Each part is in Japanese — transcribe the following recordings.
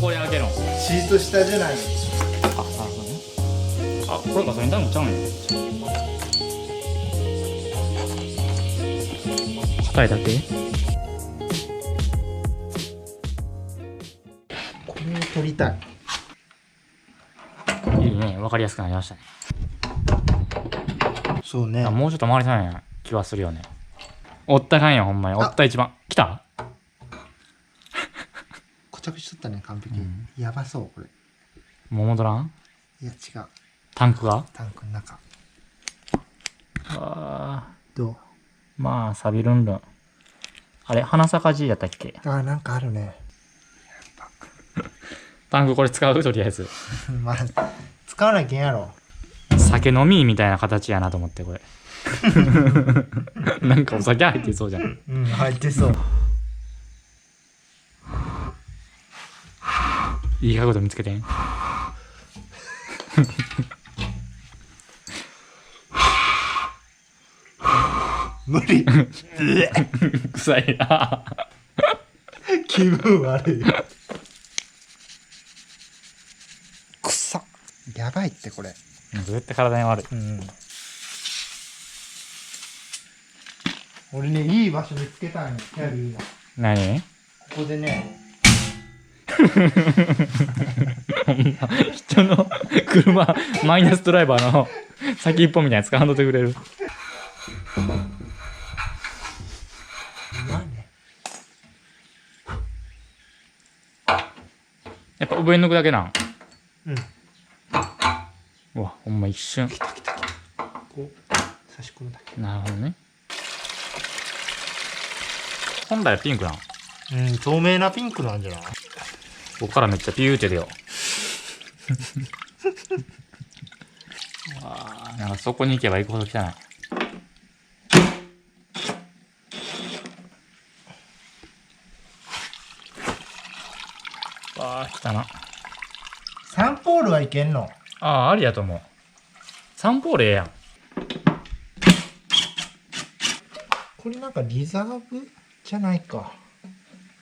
これ開けるの。シート下じゃないの。あ、そうね。あ、これガソリンタンクちゃうんや。硬いだけ？これを取りたい。いいね、わかりやすくなりましたね。そうね。もうちょっと回りそうな気はするよね。おったかんよ、ほんまに。おった一番。来た？固着しとったね、完璧。やばそう、これ。もう戻らん？いや、違う。タンクが？タンクの中。あどう？まあ、サビルンルン。あれ、花咲かじやったっけ？あ、なんかあるね。タンクこれ使う？とりあえず。まあ、使わなきゃいけんやろ。酒飲みみたいな形やなと思って、これ。なんかお酒入ってそうじゃん。うん、入ってそう。いい角度見つけてん。無理。臭いな。気分悪い。くさ。やばいってこれ。絶対体に悪い。うん。俺ね、いい場所見つけたんよ、キャリーの。何？ここでね。人の車マイナスドライバーの先一本みたいな使わんとってくれる。まあね。やっぱ上に抜くだけなん？うん。うわ、ほんま一瞬。こう差し込むだけ。なるほどね。本来はピンクなん？うん、透明なピンクなんじゃない？ここからめっちゃピューって出よう。わあ、なんかそこに行けば行くほど汚い。わあ、汚な。サンポールはいけんの？ああ、ありやと思う。サンポールええやん。これなんかリザーブじゃないか。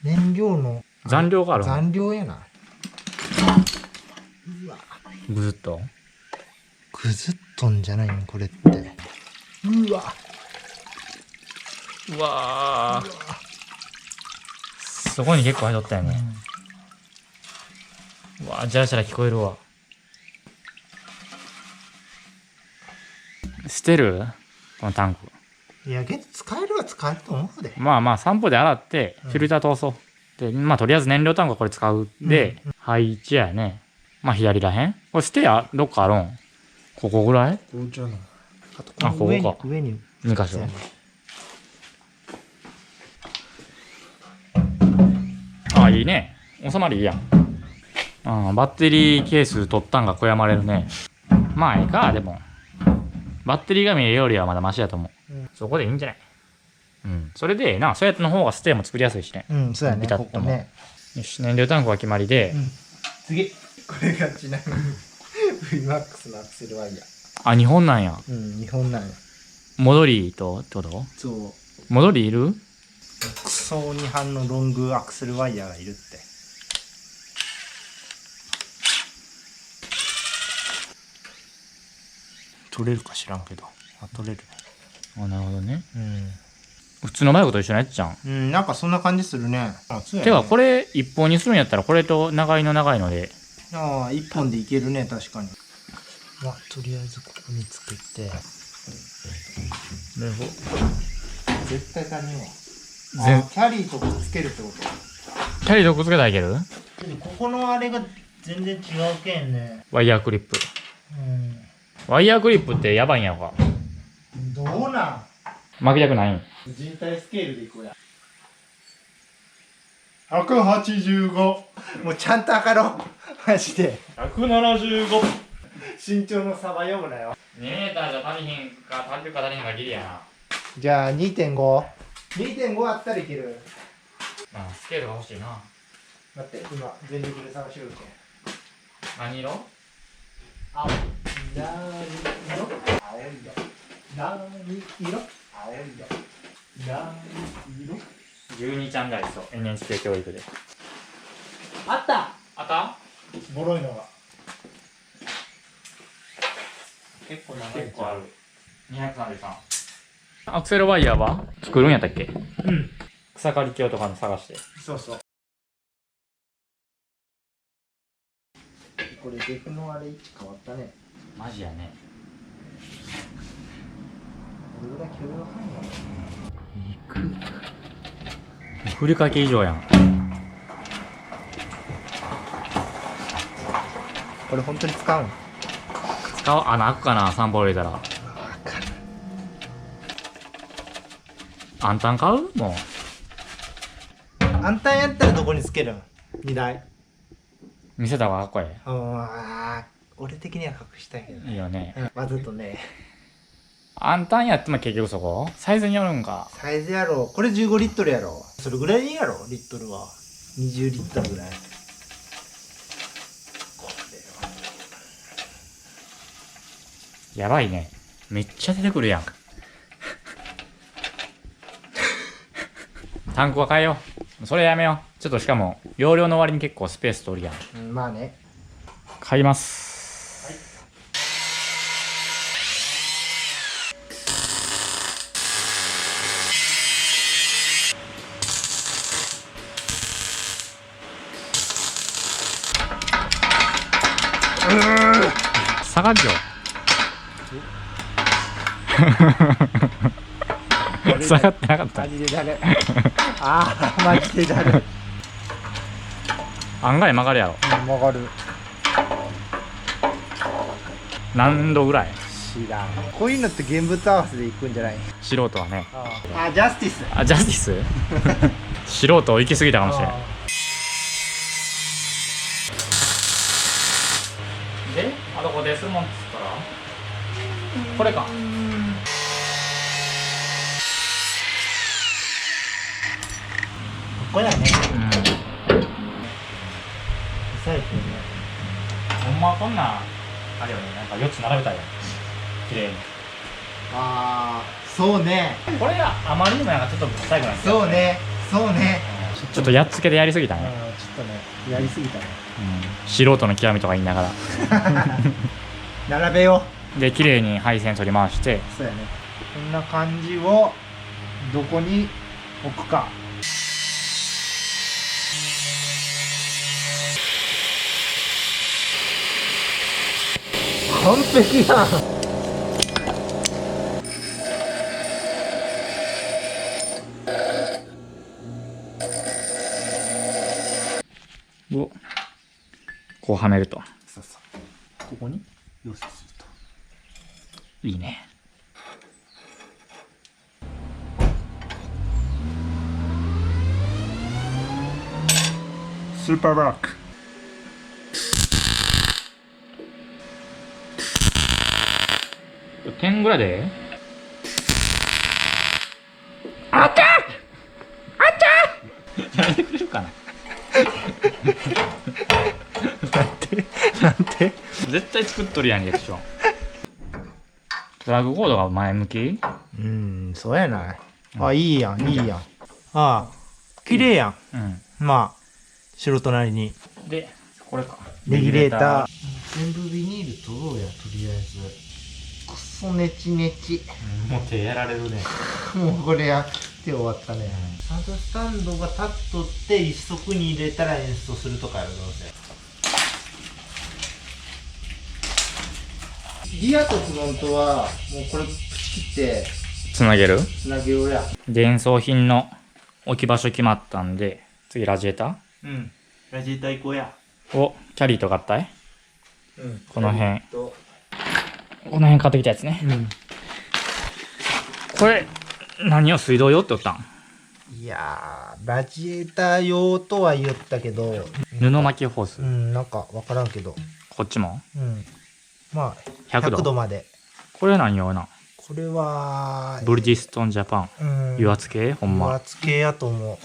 燃料の残量があるの？残量やな。うわ、ぐずっと。ぐずっとんじゃないのこれって。うわ、うわー、そこに結構入っとったよね。うわー、じゃらじゃら聞こえるわ。捨てる？このタンク。いや、けど使えるは使えると思うで。まあまあ散歩で洗ってフィルター通そう。で、まあとりあえず燃料タンクはこれ使うで、配置やね。まあ左らへん。これ捨てやどっかあるん？ここぐらい？こうちゃうの。あとあ、ここか。上に2箇所。あ、いいね。収まりいいやん。うん、バッテリーケース取ったんが悔やまれるね。まあいいか、でも。バッテリーが見えるよりはまだマシやと思う。そこでいいんじゃない？うん。それでええな。そうやっての方がステーも作りやすいしね。うん、そうやね。ビタッとも。ここね。よし、燃料タンクは決まりで。次。これがちなみに VMAX のアクセルワイヤー。あ、日本なんや。うん、日本なんや。戻りとってこと？そう。戻りいる？クソ2班のロングアクセルワイヤーがいるって。取れるか知らんけど。あ、取れるね。あ、なるほどね。うん。普通のバイクと一緒のやつじゃん。うん、なんかそんな感じするね。あ、そうやね。てか、これ一本にするんやったら、これと長いので。ああ、一本でいけるね、確かに。まあ、とりあえずここにつけて。絶対足りんわ。キャリーとくっつけるってこと？キャリーどこつけたらいける？ここのあれが全然違うけんね。ワイヤークリップ。うん。ワイヤークリップってやばいんやろか。どうなん？負けたくないん？人体スケールでいこうや。185。もうちゃんと測ろう。マジで。175。身長の差は読むなよ。2メーターじゃ足りひんか、足りるか足りひんかギリやな。じゃあ 2.5。2.5 あったらいける。まあ、スケールが欲しいな。待って、今全力で探しようけ。何色？青。何色？青色。何色？青色。何色？ 12ちゃんがいそう。NHK 教育で。あった。あったボロいのが結構長い。結構ある。233。アクセルワイヤーは作るんやったっけ？うん。草刈り機とかの探して。そうそう。これデフのあれ位置変わったね。マジやね。どれぐらい許容範囲なの？いく。ふりかけ以上やん。これ本当に使うん？使う穴開くかな、3本入れたら。あんたん買う？もう。あんたんやったらどこにつけるん？荷台。見せた方がかっこいい。俺的には隠したいけどね。いいよね。わざとね。あんたんやっても結局そこサイズによるんか。サイズやろ。これ15リットルやろ。それぐらいいいやろ、リットルは。20リットルぐらい。これは。やばいね。めっちゃ出てくるやん。タンクは変えよう。それやめよう。ちょっとしかも、容量の割に結構スペース取るやん。まあね。買います。下がるよ。下がってなかった。マジでだる。ああ、マジでだる。案外曲がるやろ。曲がる。何度ぐらい？知らん。こういうのって現物合わせでいくんじゃない？素人はね。あ、ジャスティス。あ、ジャスティス素人行き過ぎたかもしれん。で、あとこでするもんっつったらこれか。ここやね。最近ね。ほんまこんなんあれよね。なんか4つ並べたいよ。綺麗に。ああ、そうね。これがあまりにもなんかちょっと最後なんですよ。そうね。そうね。ちょっとやっつけでやりすぎたね。ちょっとね、やりすぎたね。素人の極みとか言いながら。並べよう。で、綺麗に配線取り回して。そうやね。こんな感じをどこに置くか。完璧やん。をこうはめると。そうそう。ここに溶接すると。いいね。スーパーロック。点ぐらいであったやめてくれるかな。なんて絶対作っとるやんリアクション。ドラッグコードが前向き。そうやない。あ、いいやん、いいやん。ああ、綺麗やん。まあ、素人なりに。で、これか。レギュレーター。全部ビニール取ろうや、とりあえず。くそネチネチ。もう手やられるね。もうこれやって終わったね。サンドスタンドが立っとって一足に入れたら演奏するとかやるどうせ。ギアとフロントはもうこれプチ切ってつなげる。つなげようや。で、演奏品の置き場所決まったんで、次ラジエータラジエーター行こうや。ーをキャリーと合体。この辺。とこの辺買ってきたやつね。これ、何を水道用って言ったん？いやー、ラジエーター用とは言ったけど、布巻きホース。なんかわからんけど。こっちもまあ、 100 100度まで。これ何用な？これは、ブリヂストンジャパン。油圧系ほん油ま。圧系やと思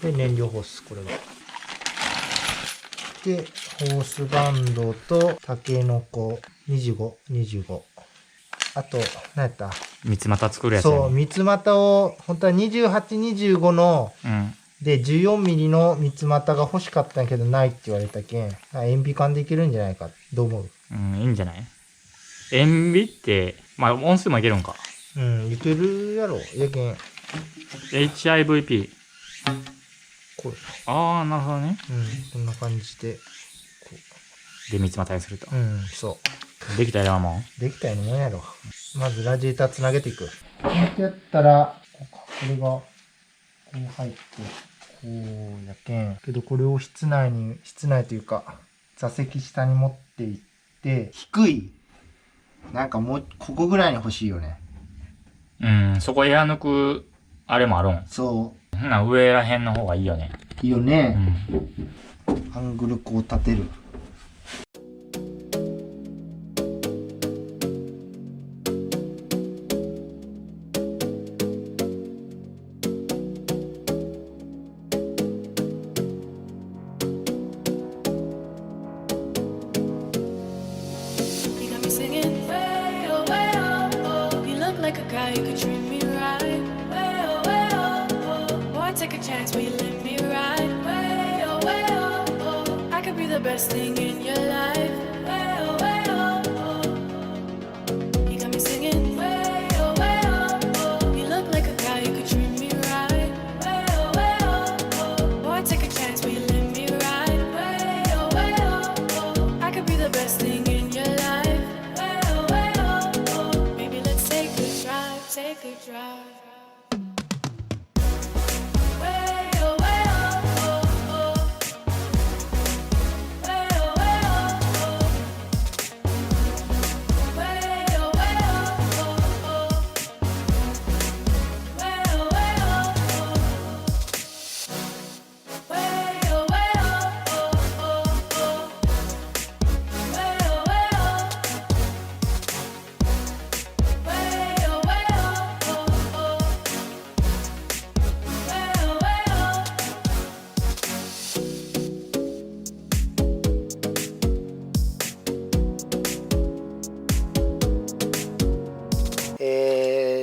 う。で、燃料ホース、これが。で、ホースバンドと、タケノコ、25、25。あと、何やった？三つ股作るやつやね。そう、三つ股を、本当は28、25の、で、14ミリの三つ股が欲しかったんやけど、ないって言われたけん、塩ビ管でいけるんじゃないか。どう思う？うん、いいんじゃない？塩ビって、まあ、音数もいけるんか。うん、いけるやろ。やけん。HIVP。これ。ああ、なるほどね。うん、こんな感じで。で、三つ股にすると。うん、そできたよ、もう。できたようなもんやろ。まずラジエーターつなげていく。こうやったら、これが、こう入って、こうやけん。けどこれを室内というか、座席下に持っていって、低い。なんかもう、ここぐらいに欲しいよね。う。うん、そこエア抜く、あれもあるん。そほな、上らへんの方がいいよね。う。いいようね。ん。アングルこう立てる。You got me singing way oh way oh oh. You look like a guy who could treat me right. Way oh oh. Boy, take a chance, will you let me ride? Way oh oh. I could be the best thing in your life. Way oh oh. You got me singing way oh oh. You look like a guy who could treat me right. Way oh. Boy, take a chance, will you let me ride? Way oh. I could be the best thing in your life. Way oh. Maybe let's take a drive, take a drive. Way oh. Way oh. Way oh. Way oh.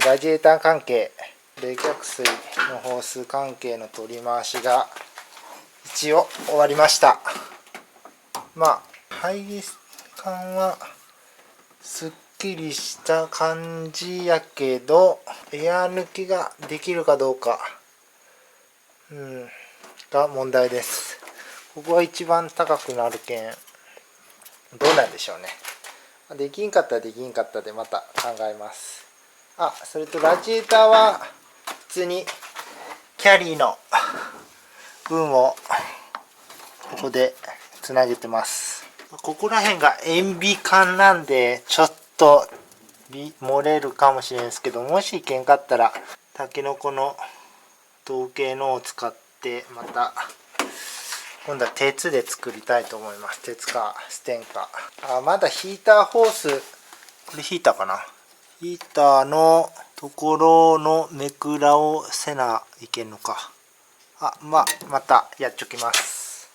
ラジエーター関係、冷却水のホース関係の取り回しが一応終わりました。まあ排気管はすっきりした感じやけど、エア抜きができるかどうか、が問題です。ここは一番高くなるけん、どうなんでしょうね。できんかったらできんかったでまた考えます。あ、それとラジエーターは普通にキャリーの分をここでつなげてます。ここら辺が塩ビ管なんでちょっと漏れるかもしれんですけど、もしいけんかったらタケノコの統計のを使ってまた今度は鉄で作りたいと思います。鉄かステンか。まだヒーターホース、これヒーターかな、ヒーターのところのめくらをせないけんのか。またやっちょきます。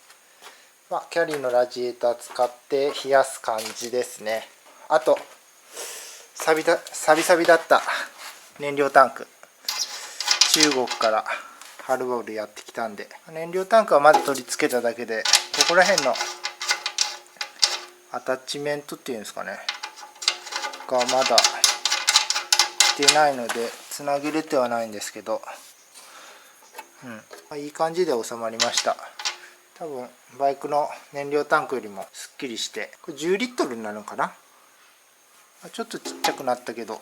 キャリーのラジエーター使って冷やす感じですね。あとサビサビだった燃料タンク、中国からはるばるやってきたんで、燃料タンクはまず取り付けただけで、ここら辺のアタッチメントっていうんですかねがまだ来てないのでつなげれてはないんですけど、いい感じで収まりました。多分バイクの燃料タンクよりもすっきりして、これ10リットルになるのかな。ちょっとちっちゃくなったけど、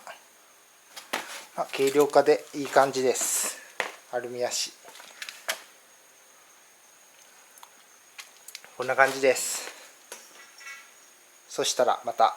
軽量化でいい感じです。アルミやし、こんな感じです。そしたらまた